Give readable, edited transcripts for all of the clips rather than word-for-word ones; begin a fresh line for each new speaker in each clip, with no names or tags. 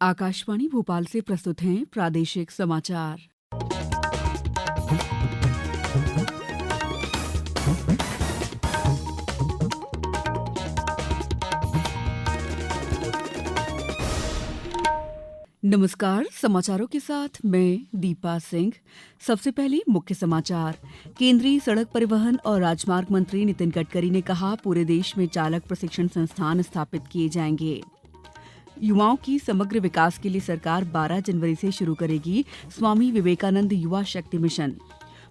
आकाशवाणी भोपाल से प्रस्तुत हैं प्रादेशिक समाचार। नमस्कार, समाचारों के साथ मैं दीपा सिंह। सबसे पहले मुख्य समाचार। केंद्रीय सड़क परिवहन और राजमार्ग मंत्री नितिन गडकरी ने कहा, पूरे देश में चालक प्रशिक्षण संस्थान स्थापित किए जाएंगे। युवाओं की समग्र विकास के लिए सरकार 12 जनवरी से शुरू करेगी स्वामी विवेकानंद युवा शक्ति मिशन।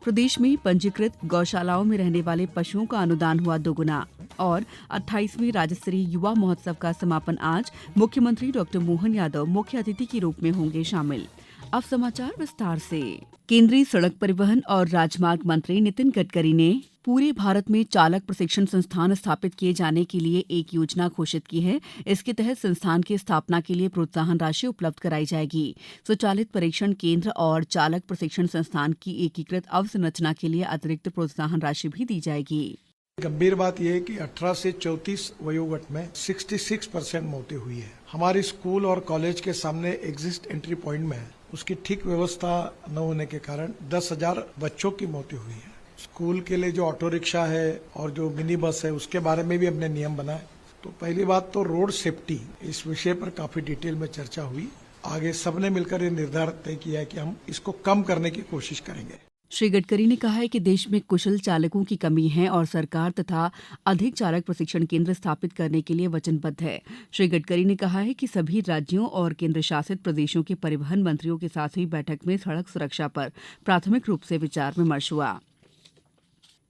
प्रदेश में पंजीकृत गौशालाओं में रहने वाले पशुओं का अनुदान हुआ दोगुना। और 28वें राज्य स्तरीय युवा महोत्सव का समापन आज। मुख्यमंत्री डॉ मोहन यादव मुख्य अतिथि के रूप में होंगे शामिल। अब समाचार विस्तार से। केंद्रीय सड़क परिवहन और राजमार्ग मंत्री नितिन गडकरी ने पूरे भारत में चालक प्रशिक्षण संस्थान स्थापित किए जाने के लिए एक योजना घोषित की है। इसके तहत संस्थान की स्थापना के लिए प्रोत्साहन राशि उपलब्ध कराई जाएगी। स्वचालित परीक्षण केंद्र और चालक प्रशिक्षण संस्थान की एकीकृत अवसंरचना के लिए अतिरिक्त प्रोत्साहन राशि भी दी जाएगी।
गंभीर बात यह है कि 18 से 34 वयोगट में 66% मौतें हुई है। हमारे स्कूल और कॉलेज के सामने एग्जिट एंट्री पॉइंट में उसकी ठीक व्यवस्था न होने के कारण 10,000 बच्चों की मौतें हुई है। स्कूल के लिए जो ऑटो रिक्शा है और जो मिनी बस है उसके बारे में भी हमने नियम बनाए। तो पहली बात तो रोड सेफ्टी, इस विषय पर काफी डिटेल में चर्चा हुई। आगे सबने मिलकर ये निर्धार तय किया है कि हम इसको कम करने की कोशिश करेंगे।
श्री गडकरी ने कहा है कि देश में कुशल चालकों की कमी है और सरकार तथा अधिक चालक प्रशिक्षण केंद्र स्थापित करने के लिए वचनबद्ध है। श्री गडकरी ने कहा है कि सभी राज्यों और केंद्र शासित प्रदेशों के परिवहन मंत्रियों के साथ हुई बैठक में सड़क सुरक्षा पर प्राथमिक रूप से विचार विमर्श हुआ।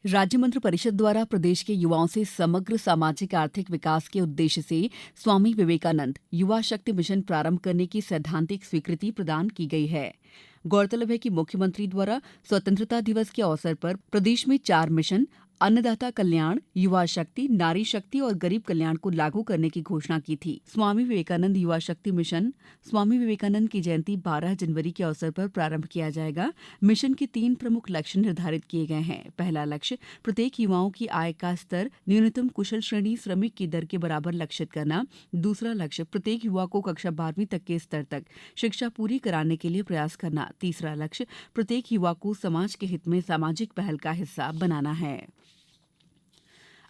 राज्य मंत्रि परिषद द्वारा प्रदेश के युवाओं से समग्र सामाजिक आर्थिक विकास के उद्देश्य से स्वामी विवेकानंद युवा शक्ति मिशन प्रारंभ करने की सैद्धांतिक स्वीकृति प्रदान की गई है। गौरतलब है कि मुख्यमंत्री द्वारा स्वतंत्रता दिवस के अवसर पर प्रदेश में 4 मिशन अन्नदाता कल्याण, युवा शक्ति, नारी शक्ति और गरीब कल्याण को लागू करने की घोषणा की थी। स्वामी विवेकानंद युवा शक्ति मिशन स्वामी विवेकानंद की जयंती 12 जनवरी के अवसर पर प्रारंभ किया जाएगा। मिशन के 3 प्रमुख लक्ष्य निर्धारित किए गए हैं। पहला लक्ष्य प्रत्येक युवाओं की आय का स्तर न्यूनतम कुशल श्रेणी श्रमिक की दर के बराबर लक्षित करना। दूसरा लक्ष्य प्रत्येक युवा को कक्षा 12वीं तक के स्तर तक शिक्षा पूरी कराने के लिए प्रयास करना। तीसरा लक्ष्य प्रत्येक युवा को समाज के हित में सामाजिक पहल का हिस्सा बनाना है।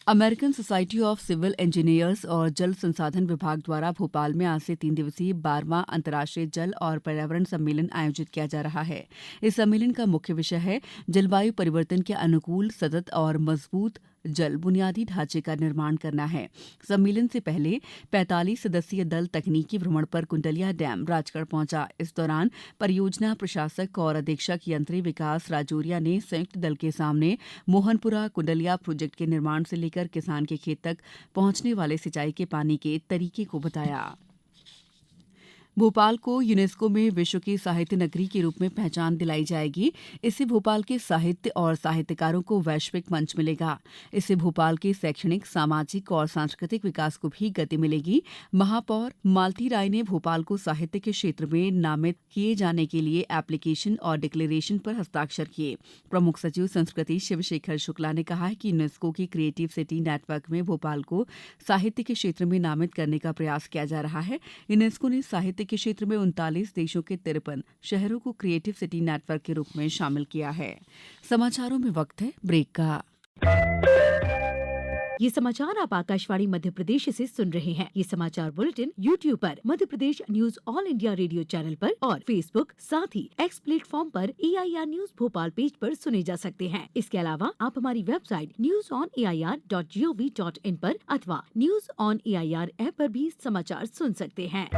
American society of civil engineers और जल संसाधन विभाग द्वारा भोपाल में आज से 3 दिवसीय 12वां अंतर्राष्ट्रीय जल और पर्यावरण सम्मेलन आयोजित किया जा रहा है। इस सम्मेलन का मुख्य विषय है जलवायु परिवर्तन के अनुकूल, सतत और मजबूत जल बुनियादी ढांचे का निर्माण करना है। सम्मेलन से पहले 45 सदस्यीय दल तकनीकी भ्रमण पर कुंडलिया डैम राजगढ़ पहुंचा। इस दौरान परियोजना प्रशासक और अधीक्षक यंत्री विकास राजौरिया ने संयुक्त दल के सामने मोहनपुरा कुंडलिया प्रोजेक्ट के निर्माण से लेकर किसान के खेत तक पहुंचने वाले सिंचाई के पानी के तरीके को बताया। भोपाल को यूनेस्को में विश्व की साहित्य नगरी के रूप में पहचान दिलाई जाएगी। इससे भोपाल के साहित्य और साहित्यकारों को वैश्विक मंच मिलेगा। इससे भोपाल के शैक्षणिक, सामाजिक और सांस्कृतिक विकास को भी गति मिलेगी। महापौर मालती राय ने भोपाल को साहित्य के क्षेत्र में नामित किए जाने के लिए एप्लीकेशन और डिक्लेरेशन पर हस्ताक्षर किए। प्रमुख सचिव संस्कृति शिवशेखर शुक्ला ने कहा है कि यूनेस्को की क्रिएटिव सिटी नेटवर्क में भोपाल को साहित्य के क्षेत्र में नामित करने का प्रयास किया जा रहा है। यूनेस्को ने साहित्य के क्षेत्र में 39 देशों के 53 शहरों को क्रिएटिव सिटी नेटवर्क के रूप में शामिल किया है। समाचारों में वक्त है ब्रेक का।
ये समाचार आप आकाशवाणी मध्य प्रदेश से सुन रहे हैं। ये समाचार बुलेटिन YouTube पर Madhya Pradesh news All India Radio channel पर और फेसबुक साथ ही एक्स प्लेटफॉर्म पर AIR न्यूज भोपाल पेज पर सुने जा सकते हैं। इसके अलावा आप हमारी वेबसाइट newsonair.gov.in पर अथवा न्यूज ऑन AIR ऐप पर भी समाचार सुन सकते हैं।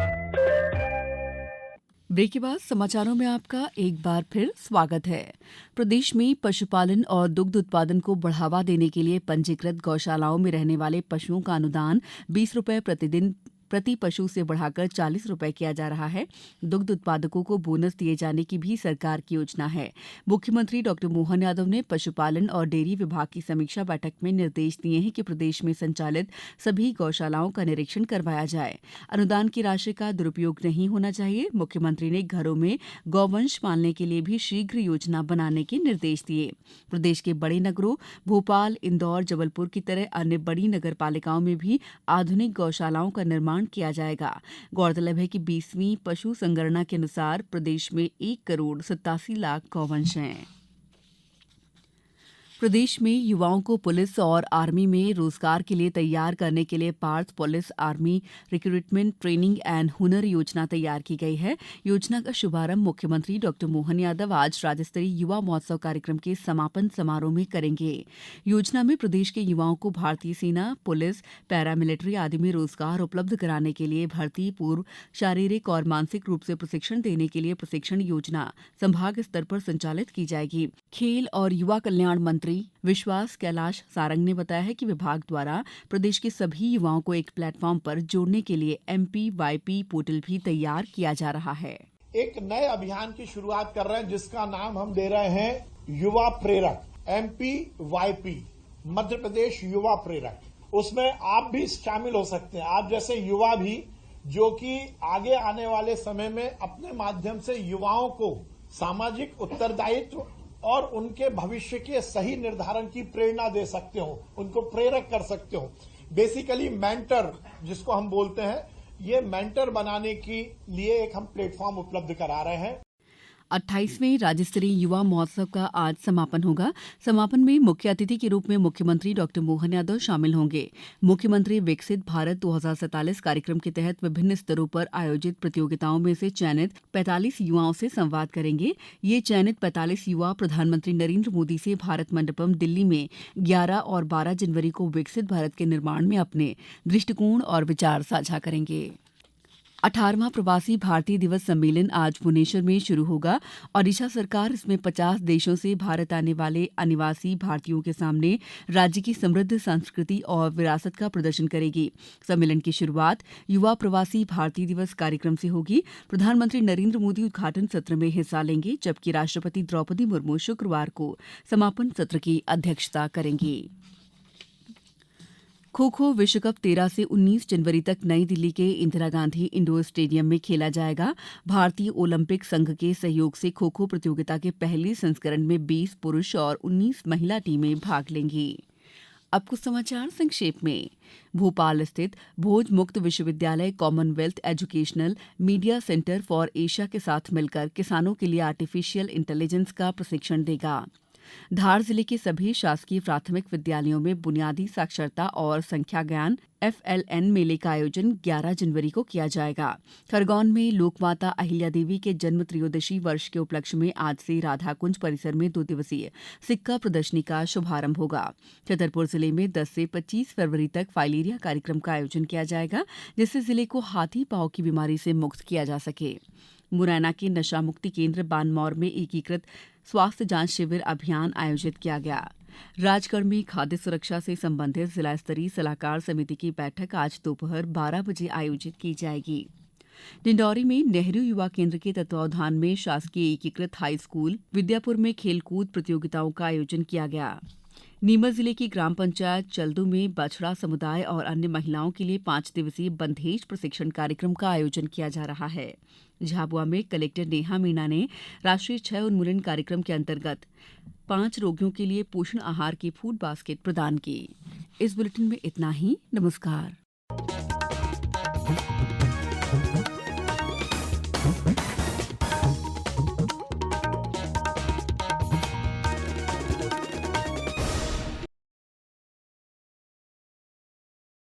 ब्रेक के बाद समाचारों में आपका एक बार फिर स्वागत है। प्रदेश में पशुपालन और दुग्ध उत्पादन को बढ़ावा देने के लिए पंजीकृत गौशालाओं में रहने वाले पशुओं का अनुदान 20 रुपये प्रतिदिन प्रति पशु से बढ़ाकर 40 रुपये किया जा रहा है। दुग्ध उत्पादकों को बोनस दिए जाने की भी सरकार की योजना है। मुख्यमंत्री डॉ मोहन यादव ने पशुपालन और डेयरी विभाग की समीक्षा बैठक में निर्देश दिए हैं कि प्रदेश में संचालित सभी गौशालाओं का निरीक्षण करवाया जाए। अनुदान की राशि का दुरुपयोग नहीं होना चाहिए। मुख्यमंत्री ने घरों में गौवंश पालने के लिए भी शीघ्र योजना बनाने के निर्देश दिए। प्रदेश के बड़े नगरों भोपाल, इंदौर, जबलपुर की तरह अन्य बड़ी नगर पालिकाओं में भी आधुनिक गौशालाओं का निर्माण निर्माण किया जाएगा। गौरतलब है कि 20वीं पशु संगणना के अनुसार प्रदेश में 1,87,00,000 गौवंश हैं। प्रदेश में युवाओं को पुलिस और आर्मी में रोजगार के लिए तैयार करने के लिए Parth police army recruitment training and हुनर योजना तैयार की गई है। योजना का शुभारंभ मुख्यमंत्री डॉ मोहन यादव आज राज्य स्तरीय युवा महोत्सव कार्यक्रम के समापन समारोह में करेंगे। योजना में प्रदेश के युवाओं को भारतीय सेना, पुलिस, पैरामिलिट्री आदि में रोजगार उपलब्ध कराने के लिए भर्ती पूर्व शारीरिक और मानसिक रूप से प्रशिक्षण देने के लिए प्रशिक्षण योजना संभाग स्तर पर संचालित की जाएगी। खेल और युवा कल्याण मंत्री विश्वास कैलाश सारंग ने बताया है कि विभाग द्वारा प्रदेश के सभी युवाओं को एक प्लेटफॉर्म पर जोड़ने के लिए MPYP पोर्टल भी तैयार किया जा रहा है।
एक नए अभियान की शुरुआत कर रहे हैं जिसका नाम हम दे रहे हैं युवा प्रेरक, MPYP, मध्य प्रदेश युवा प्रेरक। उसमें आप भी शामिल हो सकते हैं। आप जैसे युवा भी जो कि आगे आने वाले समय में अपने माध्यम से युवाओं को सामाजिक उत्तरदायित्व और उनके भविष्य के सही निर्धारण की प्रेरणा दे सकते हो, उनको प्रेरक कर सकते हो। बेसिकली मेंटर जिसको हम बोलते हैं, ये मेंटर बनाने के लिए एक हम प्लेटफॉर्म उपलब्ध करा रहे हैं।
28वें राज्य स्तरीय युवा महोत्सव का आज समापन होगा। समापन में मुख्य अतिथि के रूप में मुख्यमंत्री डॉ मोहन यादव शामिल होंगे। मुख्यमंत्री विकसित भारत 2047 कार्यक्रम के तहत विभिन्न स्तरों पर आयोजित प्रतियोगिताओं में से चयनित 45 युवाओं से संवाद करेंगे। ये चयनित 45 युवा प्रधानमंत्री नरेंद्र मोदी से भारत मंडपम दिल्ली में 11 और 12 जनवरी को विकसित भारत के निर्माण में अपने दृष्टिकोण और विचार साझा करेंगे। 18वां प्रवासी भारतीय दिवस सम्मेलन आज भुवनेश्वर में शुरू होगा। ओडिशा सरकार इसमें 50 देशों से भारत आने वाले अनिवासी भारतीयों के सामने राज्य की समृद्ध संस्कृति और विरासत का प्रदर्शन करेगी। सम्मेलन की शुरुआत युवा प्रवासी भारतीय दिवस कार्यक्रम से होगी। प्रधानमंत्री नरेंद्र मोदी उद्घाटन सत्र में हिस्सा लेंगे, जबकि राष्ट्रपति द्रौपदी मुर्मू शुक्रवार को समापन सत्र की अध्यक्षता करेंगी। खो खो विश्व कप 13 से 19 जनवरी तक नई दिल्ली के इंदिरा गांधी इंडोर स्टेडियम में खेला जाएगा। भारतीय ओलंपिक संघ के सहयोग से खो खो प्रतियोगिता के पहले संस्करण में 20 पुरुष और 19 महिला टीमें भाग लेंगी। अब कुछ समाचार संक्षेप में। भोपाल स्थित भोज मुक्त विश्वविद्यालय Commonwealth educational media centre for Asia के साथ मिलकर किसानों के लिए आर्टिफिशियल इंटेलिजेंस का प्रशिक्षण देगा। धार जिले के सभी शासकीय प्राथमिक विद्यालयों में बुनियादी साक्षरता और संख्या ज्ञान FLN मेले का आयोजन 11 जनवरी को किया जाएगा। खरगोन में लोकमाता अहिल्या देवी के जन्म त्रयोदशी वर्ष के उपलक्ष्य में आज से राधाकुंज परिसर में 2 दिवसीय सिक्का प्रदर्शनी का शुभारंभ होगा। छतरपुर जिले में 10 से 25 फरवरी तक फाइलेरिया कार्यक्रम का आयोजन किया जाएगा, जिससे जिले को हाथी पांव की बीमारी से मुक्त किया जा सके। मुरैना के नशा मुक्ति केंद्र बानमौर में एकीकृत स्वास्थ्य जांच शिविर अभियान आयोजित किया गया। राजगढ़ में खाद्य सुरक्षा से संबंधित जिला स्तरीय सलाहकार समिति की बैठक आज दोपहर 12 बजे आयोजित की जाएगी। डिंडौरी में नेहरू युवा केंद्र के तत्वावधान में शासकीय एकीकृत हाई स्कूल विद्यापुर में खेलकूद प्रतियोगिताओं का आयोजन किया गया। नीमच जिले की ग्राम पंचायत चल्दू में बछड़ा समुदाय और अन्य महिलाओं के लिए 5 दिवसीय बंधेज प्रशिक्षण कार्यक्रम का आयोजन किया जा रहा है। झाबुआ में कलेक्टर नेहा मीणा ने राष्ट्रीय क्षय उन्मूलन कार्यक्रम के अंतर्गत 5 रोगियों के लिए पोषण आहार की फूड बास्केट प्रदान की। इस बुलेटिन में इतना ही। नमस्कार।